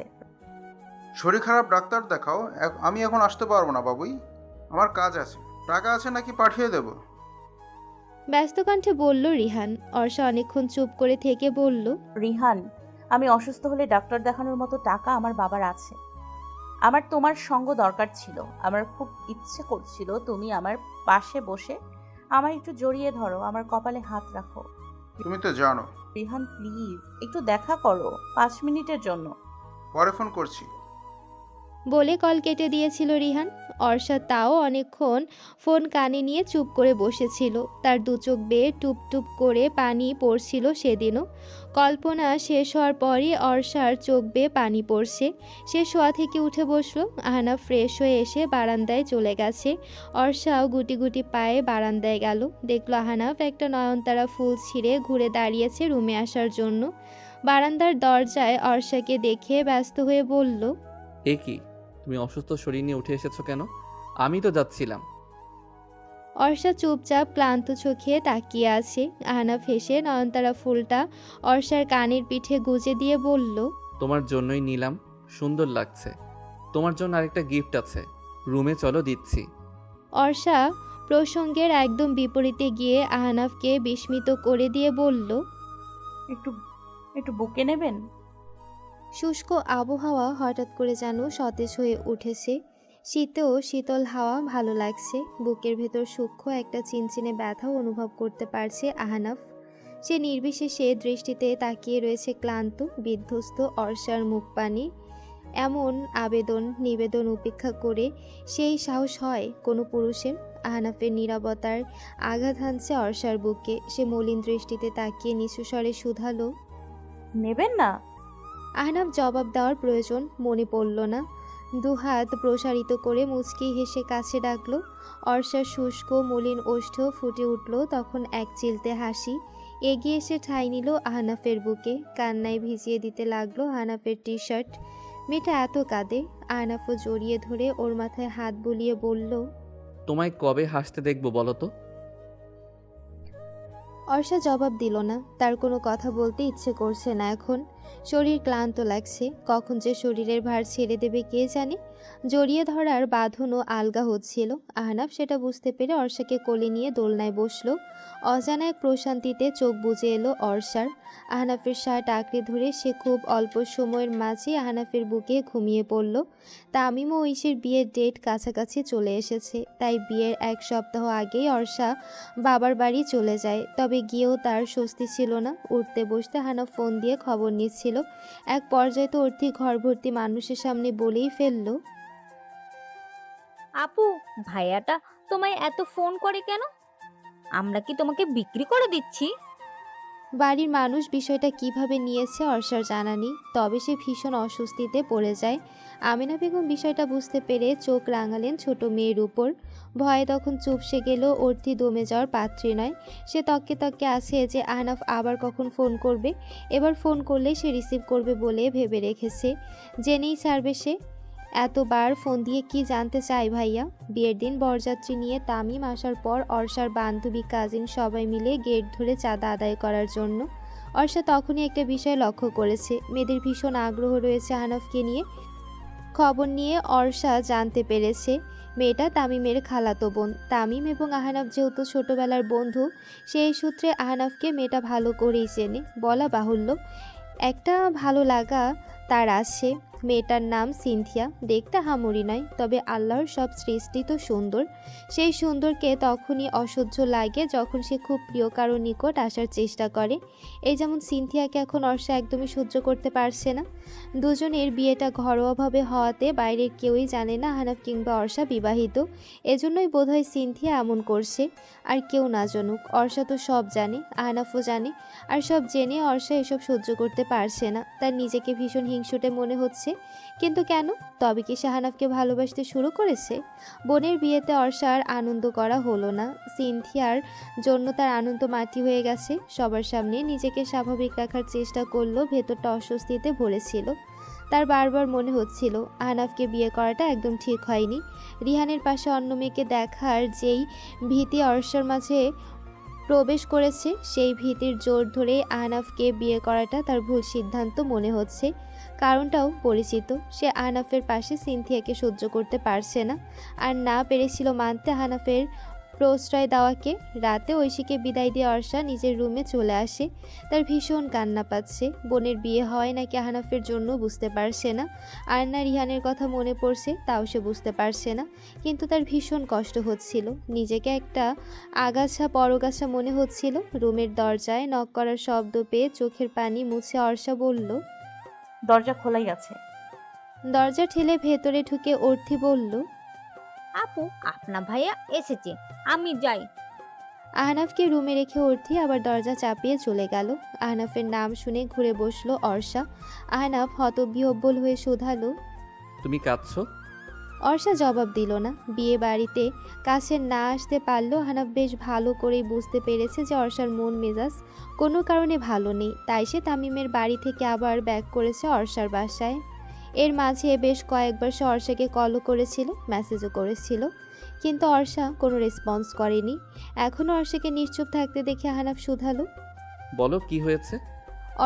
শরীর খারাপ ডাক্তার দেখাও। আমি এখন আসতে পারবো না বাবুই, আমার কাজ আছে। টাকা আছে নাকি পাঠিয়ে দেব? ব্যস্ত কণ্ঠে বলল রিহান। অর্ষা অনেকক্ষণ চুপ করে থেকে বলল, রিহান, আমি অসুস্থ হলে ডাক্তার দেখানোর মতো টাকা আমার বাবার আছে। আমার তোমার সঙ্গ দরকার ছিল। আমার খুব ইচ্ছে করছিল তুমি আমার পাশে বসে আমায় একটু জড়িয়ে ধরো, আমার কপালে হাত রাখো। তুমি তো জানো। রিহান প্লিজ একটু দেখা করো, 5 মিনিটের জন্য। পরে ফোন করছি। বলে কল কেটে দিয়েছিল রিহান। অর্ষা তাও অনেকক্ষণ ফোন কানে নিয়ে চুপ করে বসেছিল। তার দু চোখ বেয়ে টুপ টুপ করে পানি পড়ছিল সেদিনও। কল্পনা শেষ হওয়ার পরই অর্ষার চোখ বেয়ে পানি পড়ছে। সে শোয়া থেকে উঠে বসলো। আহনাফ ফ্রেশ হয়ে এসে বারান্দায় চলে গেছে। অর্ষাও গুটি গুটি পায়ে বারান্দায় গেল। দেখলো আহনাফ একটা নয়নতারা ফুল ছিঁড়ে ঘুরে দাঁড়িয়েছে রুমে আসার জন্য। বারান্দার দরজায় অর্ষাকে দেখে ব্যস্ত হয়ে বলল, এ কি, তুমি অসুস্থ শরীর নিয়ে উঠে এসেছো কেন? আমি তো যাচ্ছিলাম। অর্ষা চুপচাপ ক্লান্ত চোখে তাকিয়ে আছে। আহনাফ হেসে নয়নতারা ফুলটা অর্ষার কানের পিঠে গুজে দিয়ে বলল, তোমার জন্যই নিলাম, সুন্দর লাগছে। তোমার জন্য আরেকটা গিফট আছে, রুমে চলো দিচ্ছি। অর্ষা প্রসঙ্গের একদম বিপরীতে গিয়ে আহনাফকে বিস্মিত করে দিয়ে বলল, একটু একটু বুকে নেবেন? শুষ্ক আবহাওয়া হঠাৎ করে যেন সতেজ হয়ে উঠেছে। শীতেও শীতল হাওয়া ভালো লাগছে। বুকের ভেতর সূক্ষ্ম একটা চিনচিনে ব্যথাও অনুভব করতে পারছে আহনাফ। সে নির্বিশেষে দৃষ্টিতে তাকিয়ে রয়েছে ক্লান্ত বিধ্বস্ত অর্ষার মুখপানে। এমন আবেদন নিবেদন উপেক্ষা করে সেই সাহস হয় কোনো পুরুষের? আহনাফের নীরবতার আঘাত হানছে অর্ষার বুকে। সে মলিন দৃষ্টিতে তাকিয়ে নিচু স্বরে শুধালো, নেবেন না? আহনাফ জবাব দেওয়ার প্রয়োজন মনে পড়ল না। দুহাত প্রসারিত করে মুচকি হেসে কাছে ডাকলো। অর্ষার শুষ্ক মলিন ওষ্ঠ ফুটে উঠল তখন এক চিলতে হাসি। এগিয়ে এসে ঠাঁই নিল আহনাফের বুকে। কান্নায় ভিজিয়ে দিতে লাগলো আহনাফের টি শার্ট। মেয়েটা এত কাঁদে। আহনাফও জড়িয়ে ধরে ওর মাথায় হাত বুলিয়ে বলল, তোমায় কবে হাসতে দেখবো বলো তো? অর্ষা জবাব দিল না। তার কোনো কথা বলতে ইচ্ছে করছে না এখন। শরীর ক্লান্ত লাগছে। কখন যে শরীরের ভার ছেড়ে দেবে কে জানে। জড়িয়ে ধরার বাঁধনও আলগা হচ্ছিল। আহনাফ সেটা বুঝতে পেরে অর্ষাকে কোলে নিয়ে দোলনায় বসলো। অজানা এক প্রশান্তিতে চোখ বুজে এলো অর্ষার। আহনাফের শার্ট আঁকড়ে ধরে সে খুব অল্প সময়ের মাঝে আহনাফের বুকে ঘুমিয়ে পড়ল। তামিম ও ঐশীর বিয়ের ডেট কাছাকাছি চলে এসেছে। তাই বিয়ের 1 সপ্তাহ আগেই অর্ষা বাবার বাড়ি চলে যায়। তবে গিয়েও তার স্বস্তি ছিল না। উঠতে বসতে আহনাফ ফোন দিয়ে খবর নিচ্ছিল। এক পর্যায়ে তো অর্থী ঘর ভর্তি মানুষের সামনে বলেই ফেলল, আপু, ভাইয়াটা তোমায় এত ফোন করে কেন? আমরা কি তোমাকে বিক্রি করে দিচ্ছি? বাড়ির মানুষ বিষয়টা কিভাবে নিয়েছে অর্ষার জানা নেই, তবে সে ভীষণ অস্বস্তিতে পড়ে যায়। আমিনা বেগম বিষয়টা বুঝতে পেরে চোখ রাঙালেন ছোট মেয়ের উপর। ভয়ে তখন চুপসে গেল, অর্থি দমে যাওয়ার পাত্রী নয়। সে তককে তককে আছে যে আহনাফ আবার কখন ফোন করবে। এবার ফোন করলে সে রিসিভ করবে বলে ভেবে রেখেছে, জেনেই ছাড়বে সে। এতবার ফোন দিয়ে কি জানতে চাই ভাইয়া? বিয়ের দিন বরযাত্রী নিয়ে তামিম আসার পর অর্ষার বান্ধবী কাজিন সবাই মিলে গেট ধরে চাঁদা আদায় করার জন্য। অর্ষা তখনই একটা বিষয় লক্ষ্য করেছে, মেয়েদের ভীষণ আগ্রহ রয়েছে আহনাফকে নিয়ে। খবর নিয়ে অর্ষা জানতে পেরেছে মেয়েটা তামিমের খালাতো বোন। তামিম এবং আহনাফ যেহেতু ছোটবেলার বন্ধু, সেই সূত্রে আহনাফকে মেয়েটা ভালো করেই চেনে। বলা বাহুল্য একটা ভালো লাগা তার আছে। মেয়েটার নাম সিনথিয়া। দেখতে হামুরি নয়, তবে আল্লাহর সব সৃষ্টি তো সুন্দর। সেই সুন্দরকে তখনই অসহ্য লাগে যখন সে খুব প্রিয় কারো নিকট আসার চেষ্টা করে। এই যেমন সিনথিয়াকে এখন অর্ষা একদমই সহ্য করতে পারছে না। দুজনের বিয়েটা ঘরোয়াভাবে হওয়াতে বাইরের কেউই জানে না আহনাফ কিংবা অর্ষা বিবাহিত। এজন্যই বোধহয় সিনথিয়া এমন করছে। আর কেউ না জানুক, অর্ষা তো সব জানে, আহনাফও জানে। আর সব জেনে অর্ষা এসব সহ্য করতে পারছে না। তার নিজেকে ভীষণ হিংসুটে মনে হচ্ছে। কিন্তু কেন? তবে কি শাহানাফকে ভালোবাসতে শুরু করেছে? বোনের বিয়েতে অর্ষার আনন্দ করা হলো না। সিনথিয়ার জন্য তার আনন্দ মাটি হয়ে গেছে। সবার সামনে নিজেকে স্বাভাবিক রাখার চেষ্টা করলেও ভেতরটা অস্বস্তিতে ভরেছিল। তার বারবার মনে হচ্ছিল আহনাফকে বিয়ে করাটা একদম ঠিক হয়নি। রিহানের পাশে অন্য মেয়েকে দেখার যেই ভীতি অর্ষার মাঝে প্রবেশ করেছে, সেই ভীতির জোর ধরে আহনাফকে বিয়ে করাটা তার ভুল সিদ্ধান্ত মনে হচ্ছে। কারণটাও পরিচিত, সে আহনাফের পাশে সিনথিয়াকে সহ্য করতে পারছে না। আর না পেরেছিল মানতে আহনাফের প্রশ্রয় দেওয়াকে। রাতে ঐশীকে বিদায় দিয়ে অর্ষা নিজের রুমে চলে আসে। তার ভীষণ কান্না পাচ্ছে। বোনের বিয়ে হয় নাকি আহনাফের জন্য বুঝতে পারছে না। আর না রিহানের কথা মনে পড়ছে, তাও সে বুঝতে পারছে না। কিন্তু তার ভীষণ কষ্ট হচ্ছিল। নিজেকে একটা আগাছা পরগাছা মনে হচ্ছিল। রুমের দরজায় নক করার শব্দ পেয়ে চোখের পানি মুছে অর্ষা বলল, দরজা খোলাই আছে। দরজা ঠেলে ভেতরে ঢুকে অর্থি বলল, আপু, আপনার ভাইয়া এসেছে, আমি যাই। আহনাফকে রুমে রেখে অর্থি আবার দরজা চাপিয়ে চলে গেল। আহনাফের নাম শুনে ঘুরে বসলো অর্ষা। আহনাফ হতবিহ্বল হয়ে শোধালো, তুমি কাঁদছো? অর্ষা জবাব দিল না। বিয়ে বাড়িতে কাছে না আসতে পারলেও আহনাফ বেশ ভালো করেই বুঝতে পেরেছে যে অর্ষার মন মেজাজ কোনো কারণে ভালো নেই। তাই সে তামিমের বাড়ি থেকে আবার ব্যাক করেছে অর্ষার বাসায়। এর মাঝে বেশ কয়েকবার সে অর্ষাকে কলও করেছিল, মেসেজও করেছিল, কিন্তু অর্ষা কোনো রেসপন্স করেনি। এখনও অর্ষাকে নিশ্চুপ থাকতে দেখে আহনাফ শুধালো। বলো কি হয়েছে?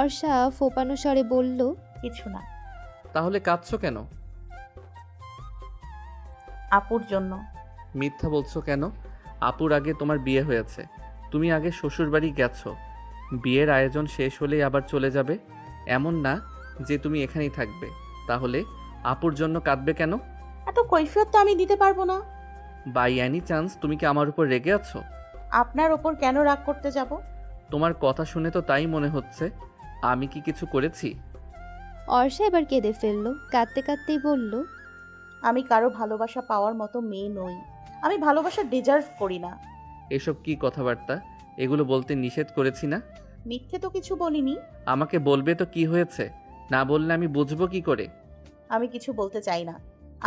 অর্ষা ফোপানো স্বরে বলল, কিছু না। তাহলে কাঁদছো কেন? আপুর জন্য। মিথ্যা বলছো কেন? আপুর আগে তোমার বিয়ে হয়েছে, তুমি আগে শ্বশুরবাড়ি গেছো। বিয়ের আয়োজন শেষ হলেই আবার চলে যাবে, এমন না যে তুমি এখানেই থাকবে। তাহলে আপুর জন্য কাঁদবে কেন? এত কৈফিয়ত তো আমি দিতে পারবো না। বাই এনি চান্স তুমি কি আমার উপর রেগে আছো? আপনার ওপর কেন রাগ করতে যাব? তোমার কথা শুনে তো তাই মনে হচ্ছে। আমি কি কিছু করেছি? অর্ষা এবার কেঁদে ফেললো। কাঁদতে কাঁদতেই বলল, আমি কারো ভালোবাসা পাওয়ার মতো মেয়ে নই। আমি ভালোবাসা ডিজার্ভ করি না। এসব কি কথাবার্তা? এগুলো বলতে নিষেধ করেছি না? মিথ্যে তো কিছু বলিনি। আমাকে বলবে তো কি হয়েছে, না বললে আমি বুঝবো কি করে? আমি কিছু বলতে চাই না।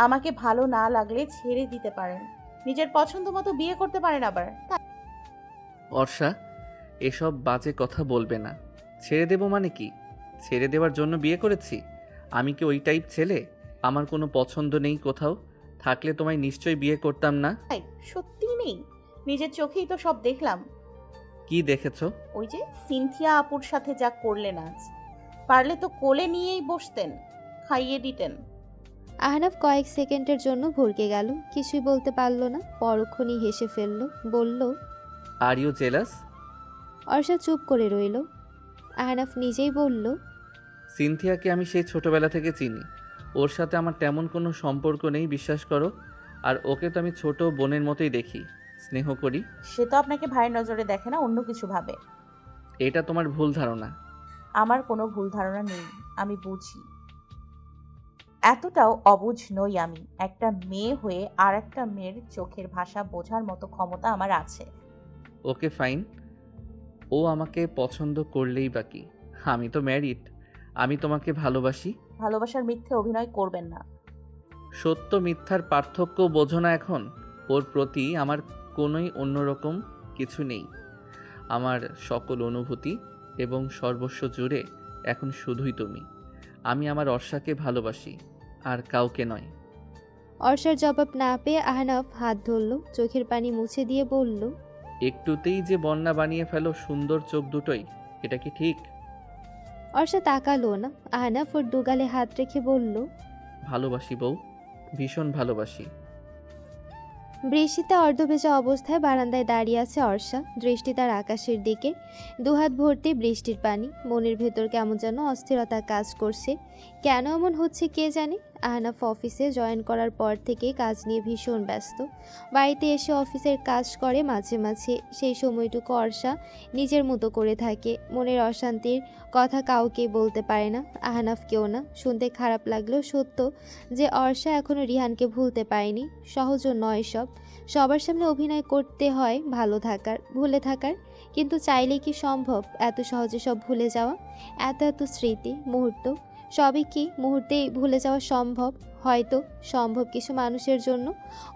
আমাকে ভালো না লাগলে ছেড়ে দিতে পারেন, নিজের পছন্দ মতো বিয়ে করতে পারেন আবার। অর্ষা, এসব বাজে কথা বলবে না। ছেড়ে দেব মানে কি? ছেড়ে দেওয়ার জন্য বিয়ে করেছি? আমি কি ওই টাইপ ছেলে? আমার কোনো পছন্দ নেই কোথাও। থাকলে তোমায় নিশ্চয়ই বিয়ে করতাম না। তাই সত্যি নেই, নিজের চোখেই তো সব দেখলাম। কি দেখেছো? ওই যে সিনথিয়া আপুর সাথে যা করলেন আজ, পারলে তো কোলে নিয়েই বসতেন, খাইয়ে দিতেন। আহনাফ কয়েক সেকেন্ডের জন্য ভরকে গেল, কিছুই বলতে পারল না। পরক্ষণেই হেসে ফেলল, বলল, আর ইউ জেলাস? অর্ষা চুপ করে রইল। আহনাফ নিজেই বলল, সিনথিয়াকে আমি সেই ছোটবেলা থেকে চিনি। ওর সাথে আমার তেমন কোনো সম্পর্ক নেই, বিশ্বাস করো। আর ওকে তো আমি ছোট বোনের মতোই দেখি, স্নেহ করি। সে তো আপনাকে ভাইয়ের নজরে দেখে না, অন্য কিছু ভাবে। এটা তোমার ভুল ধারণা। আমার কোনো ভুল ধারণা নেই, আমি বুঝি। এতটাও অবুঝ নই আমি। একটা মেয়ে হয়ে আর একটা মেয়ের চোখের ভাষা বোঝার মতো ক্ষমতা আমার আছে। ওকে ফাইন, ও আমাকে পছন্দ করলেই বাকি, আমি তো ম্যারিড, আমি তোমাকে ভালোবাসি। ভালোবাসার মিথ্যে অভিনয় করবেন না। সত্য মিথ্যার পার্থক্য বোঝো না এখন? ওর প্রতি আমার কোনোই অন্যরকম কিছু নেই। আমার সকল অনুভূতি এবং সর্বস্ব জুড়ে এখন শুধুই তুমি। আমি আমার অর্ষাকে ভালোবাসি, আর কাউকে নয়। অর্ষার জবাব না পেয়ে আহনাফ হাত ধরল, চোখের পানি মুছে দিয়ে বলল, একটুতেই যে বন্যা বানিয়ে ফেলো সুন্দর চোখ দুটোই, এটা কি ঠিক? অর্ষা তাকালো না। আহনাফ ওর দুগালে হাত রেখে বলল, ভালোবাসি বউ, ভীষণ ভালোবাসি। বৃষ্টিতে অর্ধভেজা অবস্থায় বারান্দায় দাঁড়িয়ে আছে অর্ষা, দৃষ্টি তার আকাশের দিকে, দুহাত ভর্তি বৃষ্টির পানি। মনের ভেতর কেমন যেন অস্থিরতা কাজ করছে। কেন এমন হচ্ছে কে জানে। আহনাফ অফিসে জয়েন করার পর থেকে কাজ নিয়ে ভীষণ ব্যস্ত। বাড়িতে এসে অফিসের কাজ করে মাঝে মাঝে। সেই সময়টুকু অর্ষা নিজের মতো করে থাকে, মনের অশান্তির কথা কাউকে বলতে পারে না, আহনাফকেও না। শুনতে খারাপ লাগলেও সত্য যে অর্ষা এখনও রিহানকে ভুলতে পারেনি। সহজও নয় সব। সবার সামনে অভিনয় করতে হয় ভালো থাকার, ভুলে থাকার, কিন্তু চাইলেই কি সম্ভব এত সহজে সব ভুলে যাওয়া? এত এত স্মৃতি, মুহূর্ত, সবই কি মুহূর্তেই ভুলে যাওয়া সম্ভব? হয়তো সম্ভব কিছু মানুষের জন্য,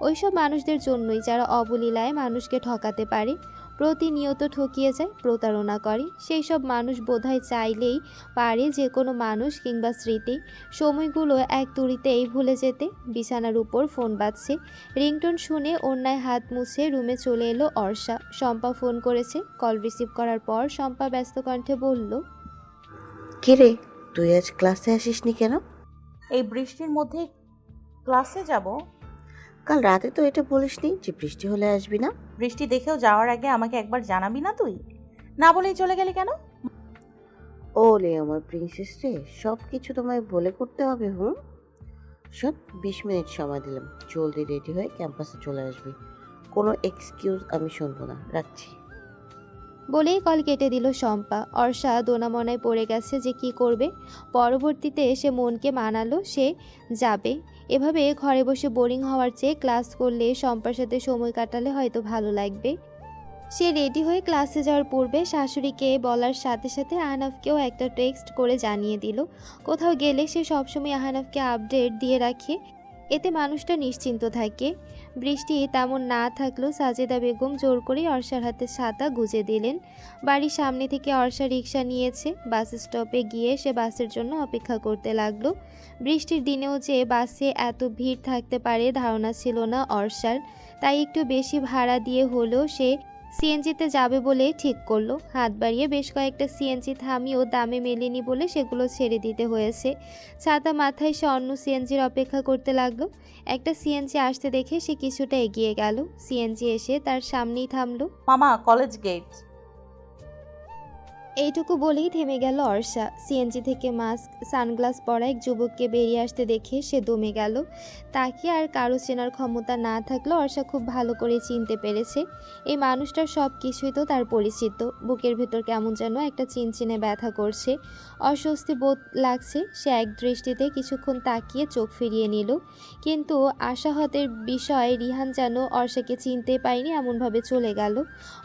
ওইসব মানুষদের জন্যই যারা অবলীলায় মানুষকে ঠকাতে পারে, প্রতিনিয়ত ঠকিয়ে যায়, প্রতারণা করে। সেই সব মানুষ বোধহয় চাইলেই পারে যে কোনো মানুষ কিংবা স্মৃতি সময়গুলো এক তুড়িতেই ভুলে যেতে। বিছানার উপর ফোন বাজছে। রিংটোন শুনে ওড়নায় হাত মুছে রুমে চলে এলো অর্ষা। শম্পা ফোন করেছে। কল রিসিভ করার পর শম্পা ব্যস্ত কণ্ঠে বলল, কিরে, তুই আজ ক্লাসে আসিসনি কেন? এই বৃষ্টির মধ্যে ক্লাসে যাব? কাল রাতে তো এটা বলিসনি যে বৃষ্টি হলে আসবি না। বৃষ্টি দেখেও যাওয়ার আগে আমাকে একবার জানাবি না? তুই না বলেই চলে গেলি কেন? ওলে আমার প্রিন্সেস রে, সব কিছু তোমায় বলে করতে হবে। শোন, 20 মিনিট সময় দিলাম, জলদি রেডি হয়ে ক্যাম্পাসে চলে আসবি। কোনো এক্সকিউজ আমি শুনবো না। রাখছি। বলেই কল কেটে দিল শম্পা। অর্ষা দোনামনায় পড়ে গেছে যে কি করবে। পরবর্তীতে সে মনকে মানালো সে যাবে। এভাবে ঘরে বসে বোরিং হওয়ার চেয়ে ক্লাস করলে, শম্পার সাথে সময় কাটালে হয়তো ভালো লাগবে। সে রেডি হয়ে ক্লাসে যাওয়ার পূর্বে শাশুড়িকে বলার সাথে সাথে আহনাফকেও একটা টেক্সট করে জানিয়ে দিল। কোথাও গেলে সে সবসময় আহনাফকে আপডেট দিয়ে রাখে, এতে মানুষটা নিশ্চিন্ত থাকে। বৃষ্টি তেমন না থাকলেও সাজেদা বেগম জোর করেই অর্ষার হাতে ছাতা গুজে দিলেন। বাড়ির সামনে থেকে অর্ষা রিক্সা নিয়েছে। বাস স্টপে গিয়ে সে বাসের জন্য অপেক্ষা করতে লাগলো। বৃষ্টির দিনেও যে বাসে এত ভিড় থাকতে পারে ধারণা ছিল না অর্ষার। তাই একটু বেশি ভাড়া দিয়ে হলেও সে সিএনজিতে যাবে বলে ঠিক করলো। হাত বাড়িয়ে বেশ কয়েকটা সিএনজি থামিয়েও দামে মেলেনি বলে সেগুলো ছেড়ে দিতে হয়েছে। ছাতা মাথায় সে অন্য সিএনজির অপেক্ষা করতে লাগলো। একটা সিএনজি আসতে দেখে সে কিছুটা এগিয়ে গেল। সিএনজি এসে তার সামনেই থামলো। মামা, কলেজ গেট। এইটুকু বলেই থেমে গেল অর্ষা। সিএনজি থেকে মাস্ক সানগ্লাস পরা এক যুবককে বেরিয়ে আসতে দেখে সে দমে গেল। তাকে আর কারো চেনার ক্ষমতা না থাকলেও অর্ষা খুব ভালো করে চিনতে পেরেছে। এই মানুষটার সব কিছুই তো তার পরিচিত। বুকের ভেতর কেমন যেন একটা চিনচিনে ব্যথা করছে, অস্বস্তি বোধ লাগছে। সে এক দৃষ্টিতে কিছুক্ষণ তাকিয়ে চোখ ফিরিয়ে নিল, কিন্তু আশাহতের বিষয় রিহান যেন অর্ষাকে চিনতে পায়নি এমনভাবে চলে গেল।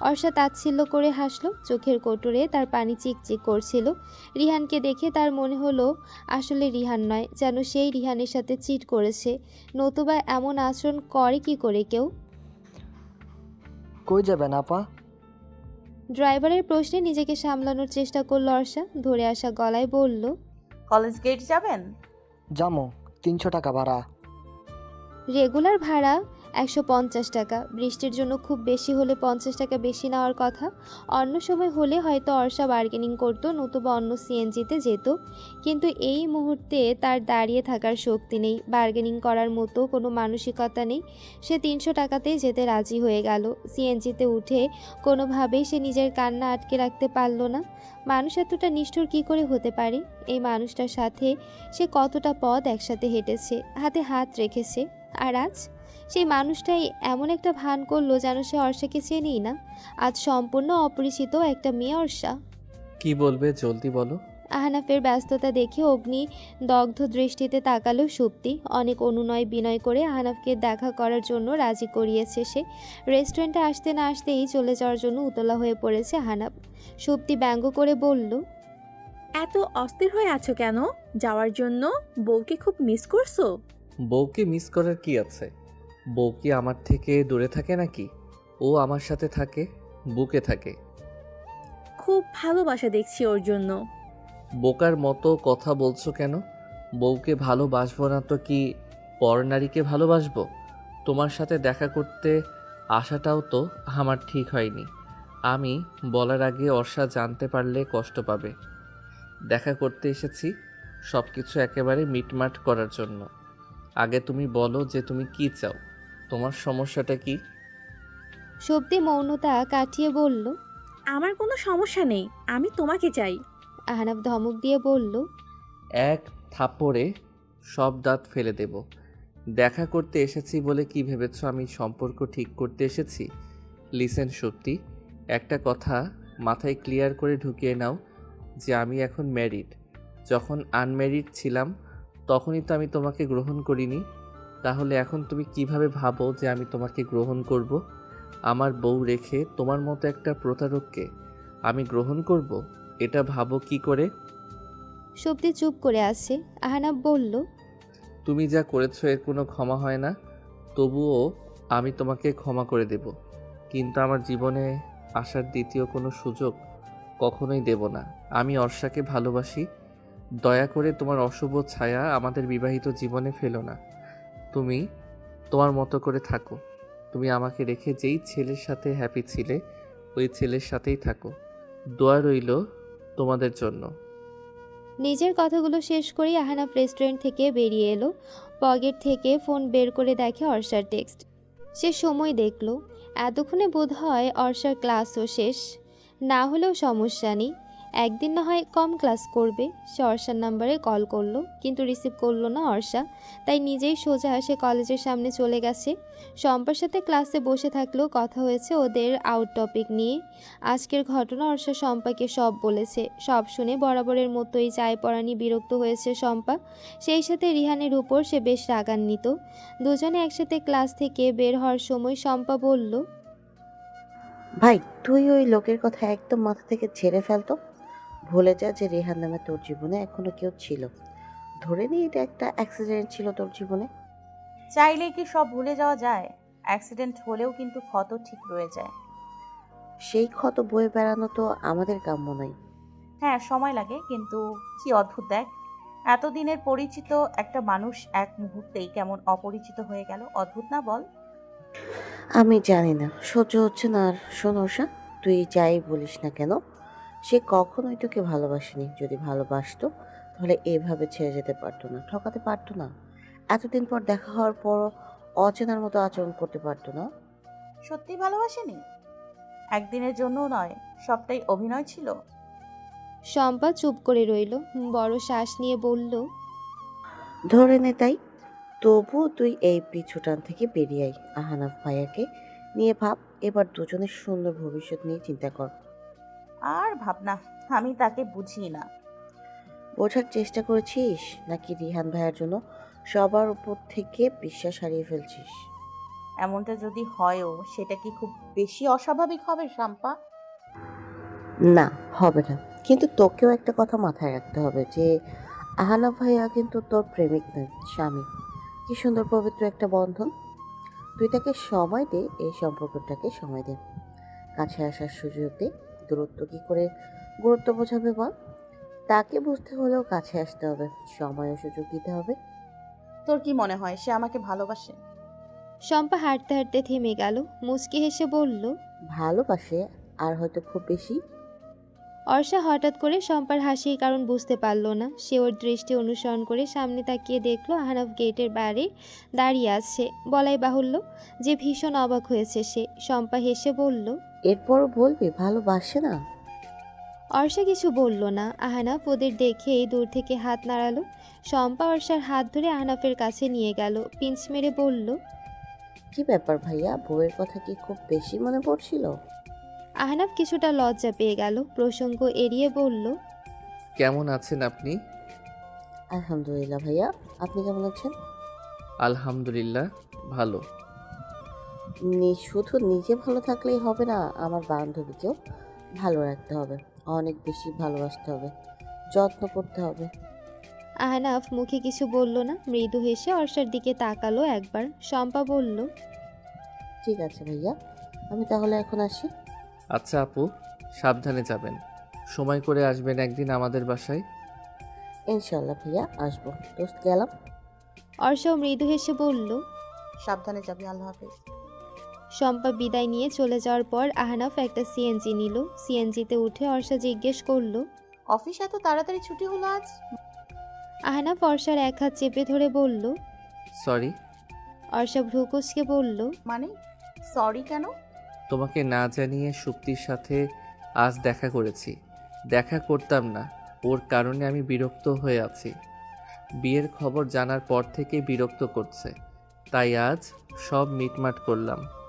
অর্ষা তাচ্ছিল্য করে হাসলো, চোখের কোটরে তার পানি চিকচিক করছিল। রিহানকে দেখে তার মনে হলো আসলে রিহান নয়, যেন সেই রিহানের সাথে চিট করেছে। নতুবা এমন আচরণ করে কি করে কেউ? কই যাবেন আপা? ড্রাইভারের প্রশ্নে নিজেকে সামলানোর চেষ্টা করলো অর্ষা। ধরে আসা গলায় বলল, কলেজ গেট যাবেন? জামো, 300 টাকা ভাড়া। রেগুলার ভাড়া 150 টাকা। বৃষ্টির জন্য খুব বেশি হলে 50 টাকা বেশি নেওয়ার কথা। অন্য সময় হলে হয়তো অর্ষা বার্গেনিং করতো, নতুবা অন্য সিএনজিতে যেত। কিন্তু এই মুহূর্তে তার দাঁড়িয়ে থাকার শক্তি নেই, বার্গেনিং করার মতো কোনো মানসিকতা নেই। সে 300 টাকাতেই যেতে রাজি হয়ে গেল। সিএনজিতে উঠে কোনোভাবেই সে নিজের কান্না আটকে রাখতে পারল না। মানুষ এতটা নিষ্ঠুর কী করে হতে পারে? এই মানুষটার সাথে সে কতটা পথ একসাথে হেঁটেছে, হাতে হাত রেখেছে, আর আজ সেই মানুষটাই এমন একটা ভান করলো যেন সে অর্ষাকে চেনেই না। আজ সম্পূর্ণ অপরিচিত একটা মেয়ে অর্ষা। কি বলবে জলদি বলো। আহনাফের ব্যস্ততা দেখে অগ্নি দগ্ধ দৃষ্টিতে তাকালো সুপ্তি। অনেক অনুনয় বিনয় করে আহনাফকে দেখা করার জন্য রাজি করিয়েছে সে। রেস্টুরেন্টে আসতে না আসতেই চলে যাওয়ার জন্য উতলা হয়ে পড়েছে আহনাফ। সুপ্তি ব্যঙ্গ করে বলল, এত অস্থির হয়ে আছো কেন যাওয়ার জন্য? বউকে খুব মিস করছো? বউকে মিস করার কি আছে? বউ কি আমার থেকে দূরে থাকে নাকি? ও আমার সাথে থাকে, বুকে থাকে। খুব ভালোবাসা দেখছি ওর জন্য। বোকার মতো কথা বলছো কেন? বউকে ভালোবাসবো না তো কি পরনারীকে ভালোবাসবো? তোমার সাথে দেখা করতে আসাটাও তো আমার ঠিক হয়নি। আমি বলার আগে অর্ষা জানতে পারলে কষ্ট পাবে। দেখা করতে এসেছি সব কিছু একেবারে মিটমাট করার জন্য। আগে তুমি বলো যে তুমি কি চাও, তোমার সমস্যাটা কি? সুপ্তি মৌনতা কাটিয়ে বলল, আমার কোনো সমস্যা নেই, আমি তোমাকে চাই। আহনাফ ধমক দিয়ে বলল, এক থাপ্পড়ে সব দাঁত ফেলে দেব। দেখা করতে এসেছি বলে কি ভেবেছো আমি সম্পর্ক ঠিক করতে এসেছি? লিসেন সত্যি, একটা কথা মাথায় ক্লিয়ার করে ঢুকিয়ে নাও যে আমি এখন ম্যারিড। যখন আনম্যারিড ছিলাম তখনই তো আমি তোমাকে গ্রহণ করিনি। তাহলে এখন তুমি কিভাবে ভাবো যে আমি তোমাকে গ্রহণ করব? আমার বউ রেখে তোমার মতো একটা প্রতারককে আমি গ্রহণ করব? এটা ভাবো কি করে? সুপ্তি চুপ করে আছে। আহনাফ বলল, তুমি যা করেছো এর কোনো ক্ষমা হয় না। তবুও আমি তোমাকে ক্ষমা করে দেব, কিন্তু আমার জীবনে আসার দ্বিতীয় কোনো সুযোগ কখনোই দেব না। আমি অর্ষাকে ভালোবাসি। দয়া করে তোমার অশুভ ছায়া আমাদের বিবাহিত জীবনে ফেলো না। তুমি তোমার মতো করে থাকো। তুমি আমাকে রেখে যেই ছেলের সাথে হ্যাপি ছিলে ওই ছেলের সাথেই থাকো। দোয়া রইল তোমাদের জন্য। নিজের কথাগুলো শেষ করেই আহনাফ রেস্টুরেন্ট থেকে বেরিয়ে এলো। পকেট থেকে ফোন বের করে দেখে অর্ষার টেক্সট। সে সময় দেখলো, এতক্ষণে বোধ হয় অর্ষার ক্লাসও শেষ। না হলেও সমস্যা নেই, একদিন না হয় কম ক্লাস করবে। সে অর্ষার নাম্বারে কল করলো, কিন্তু রিসিভ করলো না অর্ষা। তাই নিজেই সোজা সে কলেজের সামনে চলে গেছে। শম্পার সাথে ক্লাসে বসে থাকলেও কথা হয়েছে ওদের আউট টপিক নিয়ে। আজকের ঘটনা অর্ষা শম্পাকে সব বলেছে। সব শুনে বরাবরের মতোই চায় পরানি বিরক্ত হয়েছে শম্পা। সেই সাথে রিহানের উপর সে বেশ রাগান্বিত। দুজনে একসাথে ক্লাস থেকে বের হওয়ার সময় শম্পা বলল, ভাই তুই ওই লোকের কথা একদম মাথা থেকে ঝেড়ে ফেলতো। ভুলে যা যে রেহান নামে তোর জীবনে এখনো কেউ ছিল। ধরে নি এটা একটা অ্যাক্সিডেন্ট ছিল তোর জীবনে। চাইলে কি সব ভুলে যাওয়া যায়? অ্যাক্সিডেন্ট হলেও কিন্তু ক্ষত ঠিক রয়ে যায়। সেই ক্ষত বয়ে বেড়ানো তো আমাদের কাম্য নয়। হ্যাঁ সময় লাগে, কিন্তু কি অদ্ভুত দেখ, এতদিনের পরিচিত একটা মানুষ এক মুহূর্তেই কেমন অপরিচিত হয়ে গেল। অদ্ভুত না বল? আমি জানি না, সহ্য হচ্ছে না আর। শোন উষা, তুই যাই বলিস না কেন, সে কখনোই তোকে ভালোবাসেনি। যদি ভালোবাসতো তাহলে এভাবে ছেড়ে যেতে পারতো না, ঠকাতে পারতো না, এতদিন পর দেখা হওয়ার পর অচেনার মতো আচরণ করতে পারতো না। সত্যি ভালোবাসেনি? একদিনের জন্যও নয়, সবটাই অভিনয় ছিল। শম্পা চুপ করে রইল। বড় শ্বাস নিয়ে বলল, ধরে নে তাই। তবুও তুই এই পিছুটান থেকে বেরিয়ে আয়। আহানাফ ভাইয়াকে নিয়ে ভাব। এবার দুজনের সুন্দর ভবিষ্যৎ নিয়ে চিন্তা কর। আর ভাবনা, আমি তাকে বুঝি না। বোঝার চেষ্টা করেছিস নাকি রিহান ভাইয়ার জন্য সবার উপর থেকে বিশ্বাস হারিয়ে ফেলছিস? এমনটা যদি হয়ও, সেটা কি খুব বেশি অস্বাভাবিক হবে শাম্পা? না, হবে না। কিন্তু তোকেও একটা কথা মাথায় রাখতে হবে যে আহানাফ ভাইয়া কিন্তু তোর প্রেমিক নয়, স্বামী। কি সুন্দর পবিত্র একটা বন্ধন। তুই তাকে সময় দে, এই সম্পর্কটাকে সময় দে, কাছে আসার সুযোগ দে। দূরত্ব কি করে গুরুত্ব বোঝাবে বল? তাকে বুঝতে হলেও কাছে আসতে হবে, সময় ও সুযোগ দিতে হবে। তোর কি মনে হয় সে আমাকে ভালোবাসে? শম্পা হাঁটতে হাঁটতে থেমে গেল। মুচকি হেসে বলল, ভালোবাসে, আর হয়তো খুব বেশি। অর্ষা হঠাৎ করে শম্পার হাসির কারণ বুঝতে পারল না। সে ওর দৃষ্টি অনুসরণ করে সামনে তাকিয়ে দেখলো আহনাফ গেটের বাইরে দাঁড়িয়ে আছে। বলাই বাহুল্য যে ভীষণ অবাক হয়েছে সে। শম্পা হেসে বলল, এরপরও বলবি ভালোবাসে না? অর্ষা কিছু বলল না। আহনাফ ওদের দেখেই দূর থেকে হাত নাড়ালো। শম্পা অর্ষার হাত ধরে আহনাফের কাছে নিয়ে গেল। পিঞ্চ মেরে বলল, কি ব্যাপার ভাইয়া, বউয়ের কথা কি খুব বেশি মনে পড়ছিল? আহনাফ কিছুটা লজ্জা পেয়ে গেল। প্রসঙ্গ এড়িয়ে বলল, কেমন আছেন আপনি? আলহামদুলিল্লাহ ভাইয়া, আপনি কেমন আছেন? আলহামদুলিল্লাহ, ভালো। শুধু নিজে ভালো থাকলেই হবে না, আমার বান্ধবীকেও ভালো রাখতে হবে, অনেক বেশি ভালোবাসতে হবে, যত্ন করতে হবে। আহনাফ মুখে কিছু বলল না, মৃদু হেসে অর্ষার দিকে তাকালো একবার। শম্পা বলল, ঠিক আছে ভাইয়া, আমি তাহলে এখন আসি। আচ্ছা আপু, সাবধানে যাবেন। সময় করে আসবেন একদিন আমাদের বাসায়। ইনশাল্লাহ ভাইয়া, আসবো। দোস্ত গেলাম। অর্ষাও মৃদু হেসে বলল। সাবধানে যাবি, আল্লাহ হাফেজ। শম্পা বিদায় নিয়ে চলে যাওয়ার পর আহনাফ একটা সিএনজি নিল। সিএনজিতে উঠে অর্ষা জিজ্ঞেস করলো, অফিস এত তাড়াতাড়ি ছুটি হলো আজ? আহনাফ অর্ষার এক হাত চেপে ধরে বলল। সরি। অর্ষা ভ্রুকুচকে বলল, মানে সরি কেন? তোমাকে না জানিয়ে সুপ্তির সাথে আজ দেখা করেছি। দেখা করতাম না, ওর কারণে আমি বিরক্ত হয়ে আছি। বিয়ের খবর জানার পর থেকে বিরক্ত করছে, তাই আজ সব মিটমাট করলাম।